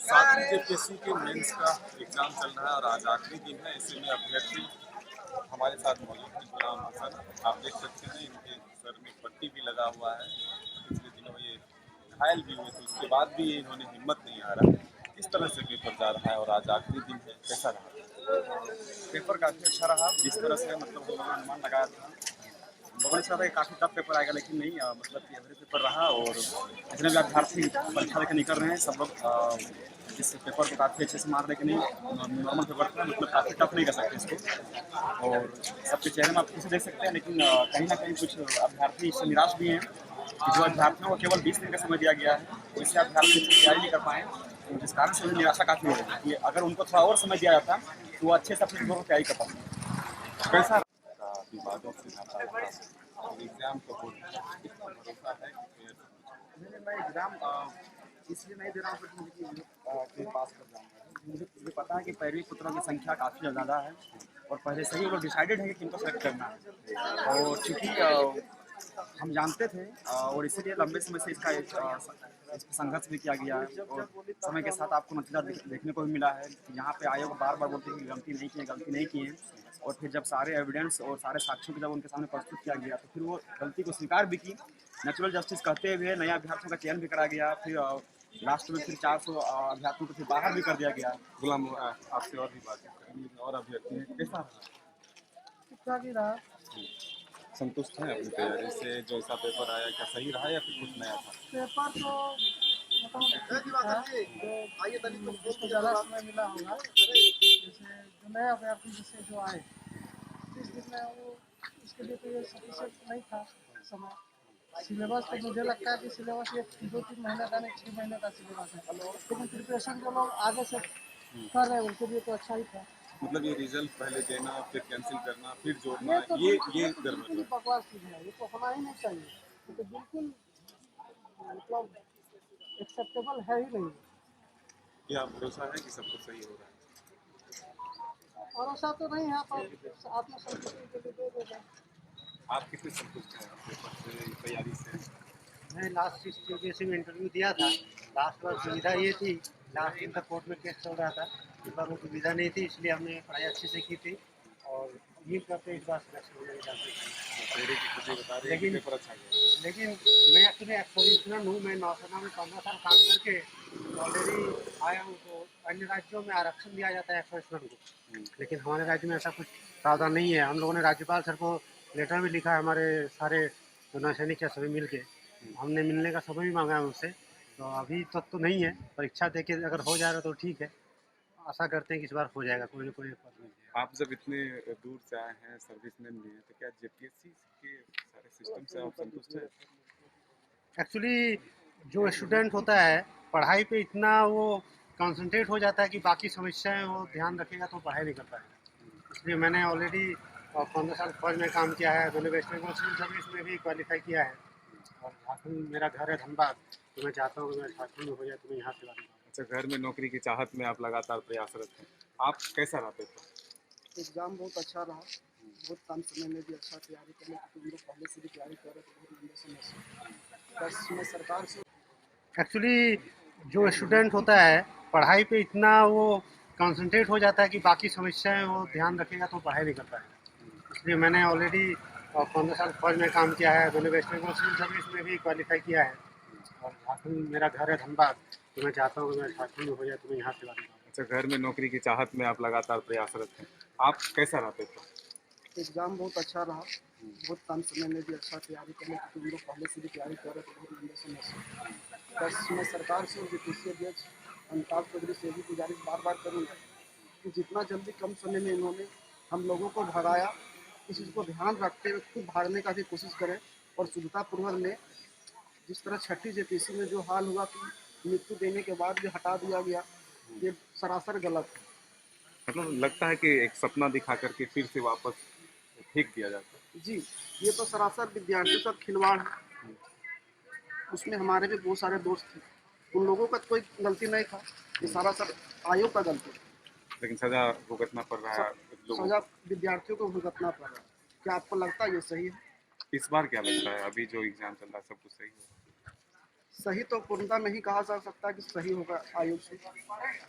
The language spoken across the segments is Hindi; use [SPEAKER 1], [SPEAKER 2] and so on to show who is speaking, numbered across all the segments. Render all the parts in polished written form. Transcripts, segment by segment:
[SPEAKER 1] सातवीं जेपीएससी के मेंस का एग्जाम चल रहा है और आज आखिरी दिन है। ऐसे में अभ्यर्थी हमारे साथ मौजूद हैं। गुलाम हसन, आप देख सकते हैं इनके सर में पट्टी भी लगा हुआ है। पिछले दिनों ये घायल भी हुए थे, उसके बाद भी इन्होंने हिम्मत नहीं हारा। किस तरह से पेपर जा रहा है और आज आखिरी दिन है, कैसा रहा? पेपर काफ़ी अच्छा रहा। जिस तरह से मतलब हम लोगों ने अनुमान लगाया था, लोगों ने सोचा था कि काफ़ी टफ पेपर आएगा, लेकिन नहीं, मतलब कि एवरेज पेपर रहा। और जितने भी अभ्यर्थी परीक्षा देकर निकल रहे हैं सब लोग इस पेपर को काफ़ी अच्छे से मार रहे कि नहीं, नॉर्मल पेपर था, मतलब काफ़ी टफ नहीं कर सकते इसको। और सबके चेहरे में आप फिर से देख सकते हैं, लेकिन कहीं ना कहीं कुछ अभ्यर्थी इससे निराश भी हैं कि जो अभ्यर्थियों को केवल 20 दिन का समय दिया गया है, वैसे अभ्यर्थी तैयारी नहीं कर पाए, तो जिस कारण से उन्हें निराशा काफ़ी हो रही है कि अगर उनको थोड़ा और समय दिया जाता तो वो अच्छे से अपने पेपर की तैयारी कर पाते। कैसा का विवादों से नाता रहा एग्जाम को कितना भरोसा है कि नहीं, मैं एग्जाम इसलिए नहीं दे रहा हूँ क्योंकि मुझे कि पास कर जाऊँगा। मुझे पता है कि पैरवी पुत्रों की संख्या काफ़ी ज़्यादा है और पहले से ही वो लोग डिसाइडेड है कि किनको सेलेक्ट करना है। और चूँकि हम जानते थे और इसीलिए लंबे समय से इसका इस पर संघर्ष भी किया गया है। और समय के साथ आपको नतीजा देखने को भी मिला है कि यहाँ पे आयोग बार बार बोलते हैं कि गलती नहीं की है, गलती नहीं की है। और फिर जब सारे एविडेंस और सारे साक्ष्यों को जब उनके सामने प्रस्तुत किया गया तो फिर वो गलती को स्वीकार भी की। नेचुरल जस्टिस कहते हुए नए अभ्यर्थियों का चयन भी करा गया। फिर लास्ट में फिर 400 अभ्यर्थियों को फिर बाहर भी कर दिया गया। गुलाम, आपसे और भी बात करेंगे और अभ्यर्थी हैं, कैसा
[SPEAKER 2] अच्छा भी रहा।
[SPEAKER 1] संतुष्ट हैं अपनी तैयारी से? जो ऐसा पेपर आया क्या सही रहा या फिर कुछ नया था?
[SPEAKER 2] पेपर तो मोटामोटी ठीक था। जो जिसको ज़्यादा समय मिला होगा, जैसे जो नए अभ्यर्थी जैसे जो आए 30 दिन में, वो उसके लिए तो ये सफिशिएंट नहीं था समय। सिलेबस तो मुझे लगता है कि सिलेबस ये 2-3 महीने का नहीं, 6 महीने का सिलेबस है। लेकिन प्रिपरेशन जो लोग आगे से कर रहे हैं उनके लिए तो अच्छा ही था।
[SPEAKER 1] मतलब ये रिजल्ट पहले देना फिर कैंसिल करना फिर जोड़ना,
[SPEAKER 2] ये तो
[SPEAKER 1] ये
[SPEAKER 2] बिल्कुल ही
[SPEAKER 1] गड़बड़
[SPEAKER 2] बकवास चीज़ है। ये तो होना ही नहीं चाहिए। ये तो बिल्कुल मतलब एक्सेप्टेबल है ही नहीं।
[SPEAKER 1] है। क्या भरोसा है कि सब कुछ सही हो रहा है?
[SPEAKER 2] भरोसा तो नहीं है, पर आत्मसंतुष्टि के लिए दे देगा।
[SPEAKER 1] आप कितने संतुष्ट हैं पेपर से, तैयारी से?
[SPEAKER 2] मैं लास्ट इस यूपीएससी में इंटरव्यू दिया था। लास्ट बार सुविधा ये थी, लास्ट दिन तक कोर्ट में केस चल रहा था। इस बार वो सुविधा नहीं थी, इसलिए हमने पढ़ाई अच्छे से की थी और उम्मीद करते हैं इस बार सिलेक्शन हो जाएगा।
[SPEAKER 1] चेहरे की खुशी बता रहे हैं कि पेपर अच्छा गया।
[SPEAKER 2] लेकिन मैं एक्चुअली एक्सपोजिशनल हूँ। मैं नौसेना में 15 साल काम करके ऑलरेडी आया हूँ। तो अन्य राज्यों में आरक्षण दिया जाता है एक्सपोजिशनल को, लेकिन हमारे राज्य में ऐसा कुछ प्रावधान नहीं है। हम लोगों ने राज्यपाल सर को लेटर भी लिखा है, हमारे सारे जो नौसैनिक है सभी मिल के हमने मिलने का समय भी मांगा है उनसे। तो अभी तक तो नहीं है, परीक्षा दे के अगर हो जाएगा तो ठीक है। आशा करते हैं कि इस बार हो जाएगा, कोई ना कोई पद मिल जाएगा।
[SPEAKER 1] आप जब इतने दूर से आए हैं, सर्विसमैन भी हैं, तो क्या जेपीएससी के सारे सिस्टम से आप संतुष्ट हैं?
[SPEAKER 2] एक्चुअली जो स्टूडेंट होता है पढ़ाई पे इतना वो कंसंट्रेट हो जाता है कि बाकी समस्याएं वो ध्यान रखेगा तो पढ़ाई नहीं कर पाएगा। इसलिए मैंने ऑलरेडी 15 साल फौज में काम किया है। मैंने वेस्ट बंगाल सिविल सर्विस में भी क्वालिफाई किया है और झारखंड मेरा घर है धनबाद। तो मैं चाहता हूँ कि मैं झारखंड में हो जाए तो मैं यहाँ से बात करूँ।
[SPEAKER 1] अच्छा, घर में नौकरी की चाहत में आप लगातार प्रयासरत हैं। आप कैसा रहा पेपर?
[SPEAKER 2] एग्ज़ाम बहुत अच्छा रहा। बहुत कम समय में भी अच्छा तैयारी करने की, हम लोग पहले से भी तैयारी कर रहे थे बहुत लंबे समय से। बस मैं सरकार से एक्चुअली जो स्टूडेंट होता है पढ़ाई पे इतना वो कंसंट्रेट हो जाता है कि बाकी समस्याएं वो ध्यान रखेगा तो पढ़ाई नहीं कर पाएगा। इसलिए मैंने ऑलरेडी 15 साल फौज में काम किया है। मैंने वेस्ट बंगाल सिविल सर्विस में भी क्वालिफाई किया है और झारखंड मेरा घर है धनबाद। तो मैं चाहता हूँ कि मैं झारखंड में हो जाए तो मैं यहाँ से बात करूँ।
[SPEAKER 1] अच्छा, घर में नौकरी की चाहत में आप लगातार प्रयासरत हैं। आप कैसा रहा पेपर?
[SPEAKER 2] एग्ज़ाम बहुत अच्छा रहा। बहुत कम समय में भी अच्छा तैयारी करने की, हम लोग पहले से भी तैयारी कर रहे थे बहुत लंबे समय से। बस मैं सरकार से और जेपीएससी अध्यक्ष अमिताभ चौधरी से भी गुजारिश बार बार करूँगा कि जितना जल्दी कम समय में इन्होंने हम लोगों को भगाया, इस चीज़ को ध्यान रखते हुए खुद भागने का भी कोशिश करें। और शुद्धतापूर्वक लें। जिस तरह छठी जेपीएससी में जो हाल हुआ कि मृत्यु देने के बाद भी हटा दिया गया, ये सरासर गलत है।
[SPEAKER 1] मतलब लगता है कि एक सपना दिखा करके फिर से वापस ठीक किया जाता है।
[SPEAKER 2] जी, ये तो सरासर विद्यार्थियों का खिलवाड़ है। उसमें हमारे भी बहुत सारे दोस्त थे, उन लोगों का कोई गलती नहीं था। ये सारा सब आयोग का गलती है।
[SPEAKER 1] लेकिन सजा भुगतना पड़ रहा है लोगों
[SPEAKER 2] सजा
[SPEAKER 1] को।
[SPEAKER 2] विद्यार्थियों को भुगतना पड़ रहा है। क्या आपको लगता है ये सही है?
[SPEAKER 1] इस बार क्या लगता है, अभी जो एग्जाम चल रहा है सब कुछ सही हो रहा है?
[SPEAKER 2] सही तो पूर्णतः नहीं कहा जा सकता कि सही होगा आयोग से,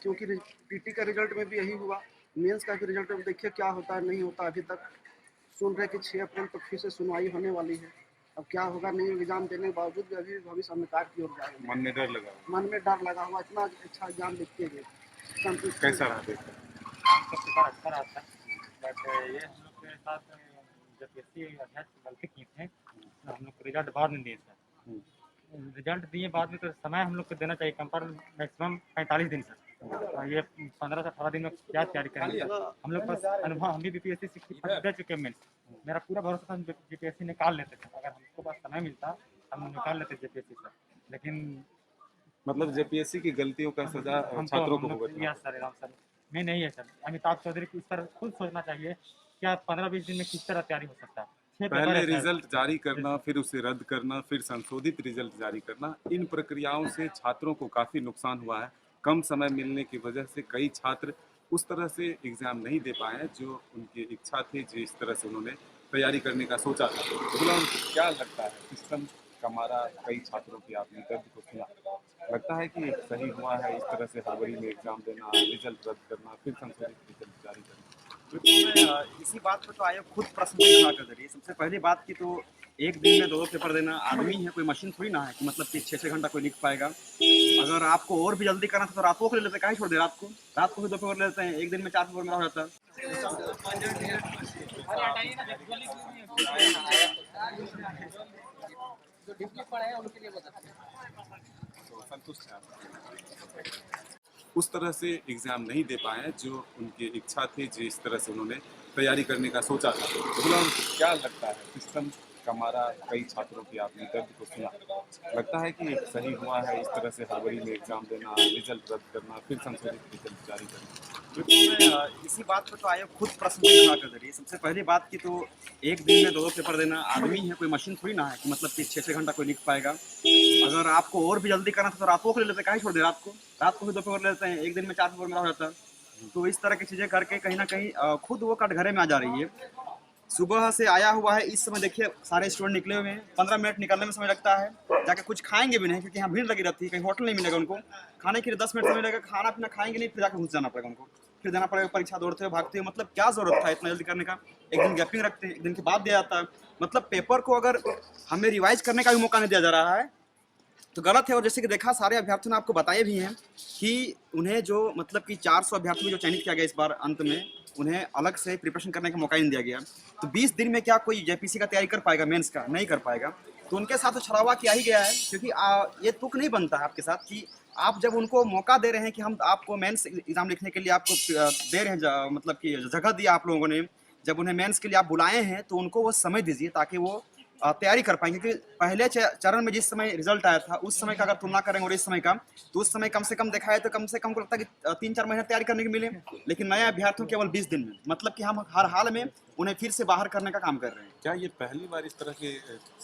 [SPEAKER 2] क्योंकि पीटी का रिजल्ट में भी यही हुआ। मेंस का भी रिजल्ट में देखिए क्या होता है नहीं होता। अभी तक सुन रहे कि 6 अप्रैल तक फिर से सुनवाई होने वाली है। अब क्या होगा नहीं, एग्जाम देने के बावजूद भी अभी भविष्य अंधकार की ओर जाएगा।
[SPEAKER 1] मन में डर लगा हुआ।
[SPEAKER 2] मन में डर लगा हुआ, इतना अच्छा एग्जाम लिखते गए, संतुष्ट
[SPEAKER 1] कैसा रहा पेपर?
[SPEAKER 3] तो पेपर अच्छा रहा था, बट ये हम लोग के साथ जब एससी अध्यक्ष गलती की थे तो हम लोग को रिजल्ट बाद में दिए सर। रिजल्ट दिए बाद में तो समय हम लोग को देना चाहिए कंपेयर मैक्सिमम 45 दिन सर। ये 15 से 18 दिन में क्या तैयारी करेंगे सर? हम लोग पास अनुभव, हम भी बीपीएससी 60% दे चुके हैं मेंस। मेरा पूरा भरोसा था हम बीपीएससी निकाल लेते थे, अगर हमको पास समय मिलता हम निकाल लेते बीपीएससी सर। लेकिन
[SPEAKER 1] मतलब जेपीएससी की गलतियों का सजा छात्रों को भुगतना।
[SPEAKER 3] यस सर, राम सर मैं नहीं है सर। अमिताभ चौधरी को इस पर खुद सोचना चाहिए क्या 15-20 दिन में किस तरह तैयारी हो सकता है। 6 पेपर
[SPEAKER 1] पहले
[SPEAKER 3] है सर।
[SPEAKER 1] रिजल्ट जारी करना, फिर उसे रद्द करना, फिर संशोधित रिजल्ट जारी करना, इन प्रक्रियाओं से छात्रों को काफी नुकसान हुआ है। कम समय मिलने की वजह से कई छात्र उस तरह से एग्जाम नहीं दे पाए हैं जो उनकी इच्छा थी, जिस तरह से उन्होंने तैयारी करने का सोचा था। गुलाम, क्या लगता है सिस्टम का मारा कई छात्रों की आपने दर्द को सुना, लगता है कि सही हुआ है इस तरह से हड़बड़ी में एग्जाम देना, रिजल्ट रद्द करना, फिर संशोधित रिजल्ट जारी करना?
[SPEAKER 4] बिल्कुल, इसी बात पर तो आयोग खुद प्रश्न खड़ा कर रही है। सबसे पहली बात की तो एक दिन में 2 पेपर देना, आदमी है कोई मशीन थोड़ी ना है कि मतलब कि 6-6 घंटा कोई लिख पाएगा। अगर आपको और भी जल्दी करना था तो रातों को ले लेते, काहे छोड़ दे रात को भी 2 पेपर ले लेते हैं, एक दिन में 4 पेपर मेरा हो जाता है।
[SPEAKER 1] तो संतुष्ट हैं आप? उस तरह से एग्जाम नहीं दे पाए हैं जो उनकी इच्छा थी, जिस तरह से उन्होंने तैयारी करने का सोचा था। गुलाम, क्या लगता है सिस्टम का मारा कई छात्रों की आपने दर्द को सुना, लगता है कि सही हुआ है इस तरह से हड़बड़ी में एग्जाम देना, रिजल्ट रद्द करना, फिर संशोधित रिजल्ट जारी करना?
[SPEAKER 4] बिल्कुल, इसी बात पर तो आयोग खुद प्रश्न खड़ा कर रही है। सबसे पहली बात की तो एक दिन में 2 पेपर देना, आदमी है कोई मशीन थोड़ी ना है कि मतलब कि 6-6 घंटा कोई लिख पाएगा। अगर आपको और भी जल्दी करना था तो रातों को ले लेते, काहे छोड़ दे रात को भी 2 पेपर ले लेते हैं, एक दिन में 4 पेपर मेरा हो जाता है। तो इस तरह की चीज़ें करके कहीं न कहीं खुद वो कटघरे में आ जा रही है। सुबह से आया हुआ है, इस समय देखिए सारे स्टूडेंट निकले हुए हैं, 15 मिनट निकलने में समय लगता है, जाके कुछ खाएंगे भी नहीं क्योंकि यहाँ भीड़ लगी रहती है, कहीं होटल नहीं मिलेगा उनको खाने के लिए, 10 मिनट समय लगेगा, खाना पीना खाएंगे नहीं, फिर जाके घुस जाना पड़ेगा उनको, फिर देना पड़ेगा परीक्षा, दौड़ते हुए भागते हुए। मतलब क्या जरूरत था इतना जल्दी करने का? एक दिन गैपिंग रखते हैं, एक दिन के बाद दिया जाता है। मतलब पेपर को अगर हमें रिवाइज करने का भी मौका नहीं दिया जा रहा है तो गलत है। और जैसे कि देखा, सारे अभ्यर्थियों ने आपको बताए भी हैं कि उन्हें जो मतलब कि 400 अभ्यर्थियों को जो चयनित किया गया इस बार अंत में, उन्हें अलग से प्रिपरेशन करने का मौका ही नहीं दिया गया। तो 20 दिन में क्या कोई जेपीसी का तैयारी कर पाएगा? मेंस का नहीं कर पाएगा। तो उनके साथ तो छलावा किया ही गया है, क्योंकि ये तुक नहीं बनता है आपके साथ कि आप जब उनको मौका दे रहे हैं कि हम आपको मेंस एग्जाम लिखने के लिए आपको दे रहे हैं, मतलब कि जगह दिया आप लोगों ने, जब उन्हें मेंस के लिए आप बुलाए हैं तो उनको वो समय दीजिए ताकि वो तैयारी कर पाएंगे। क्योंकि पहले चरण में जिस समय रिजल्ट आया था उस समय का अगर तुलना करेंगे और इस समय का, तो उस समय कम से कम देखा है तो कम से कम को लगता है कि 3-4 महीने तैयारी करने के मिले, लेकिन नए अभ्यर्थियों केवल 20 दिन में, मतलब कि हम हर हाल में उन्हें फिर से बाहर करने का काम कर रहे हैं।
[SPEAKER 1] क्या ये पहली बार इस तरह के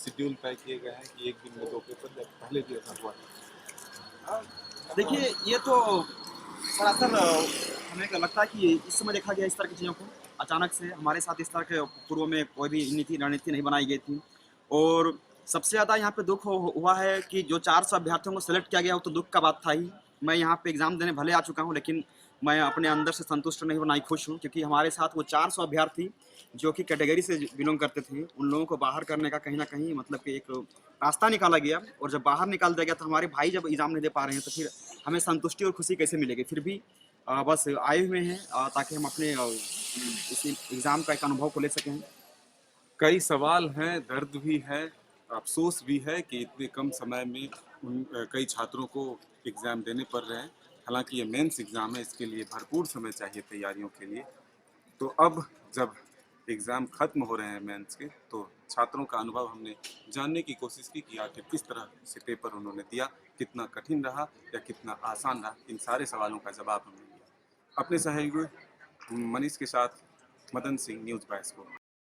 [SPEAKER 1] शेड्यूल तय किए गए हैं कि एक दिन में 2 पेपर, या पहले भी ऐसा हुआ था?
[SPEAKER 4] देखिए, ये तो सरासर हमें लगता है कि इस समय देखा गया इस तरह की चीज़ों को, अचानक से हमारे साथ इस तरह के पूर्व में कोई भी नीति रणनीति नहीं बनाई गई थी। और सबसे ज़्यादा यहाँ पे दुख हुआ है कि जो 400 अभ्यर्थियों को सेलेक्ट किया गया वो तो दुख का बात था ही। मैं यहाँ पे एग्ज़ाम देने भले आ चुका हूँ, लेकिन मैं अपने अंदर से संतुष्ट नहीं हूँ, ना ही खुश हूँ, क्योंकि हमारे साथ वो 400 अभ्यर्थी जो कि कैटेगरी से बिलोंग करते थे, उन लोगों को बाहर करने का कहीं ना कहीं मतलब कि एक रास्ता निकाला गया। और जब बाहर निकाल दिया गया तो हमारे भाई जब एग्ज़ाम नहीं दे पा रहे हैं तो फिर हमें संतुष्टि और खुशी कैसे मिलेगी? फिर भी बस आए हुए हैं ताकि हम अपने इस एग्ज़ाम का एक अनुभव को ले सकें।
[SPEAKER 1] कई सवाल हैं, दर्द भी है, अफसोस भी है कि इतने कम समय में कई छात्रों को एग्ज़ाम देने पड़ रहे हैं। हालांकि ये मेंस एग्ज़ाम है, इसके लिए भरपूर समय चाहिए तैयारियों के लिए। तो अब जब एग्ज़ाम ख़त्म हो रहे हैं मेंस के, तो छात्रों का अनुभव हमने जानने की कोशिश की कि आखिर किस तरह से पेपर उन्होंने दिया, कितना कठिन रहा या कितना आसान रहा। इन सारे सवालों का जवाब हमने दिया। अपने सहयोगी मनीष के साथ मदन सिंह, न्यूज़ 22 को।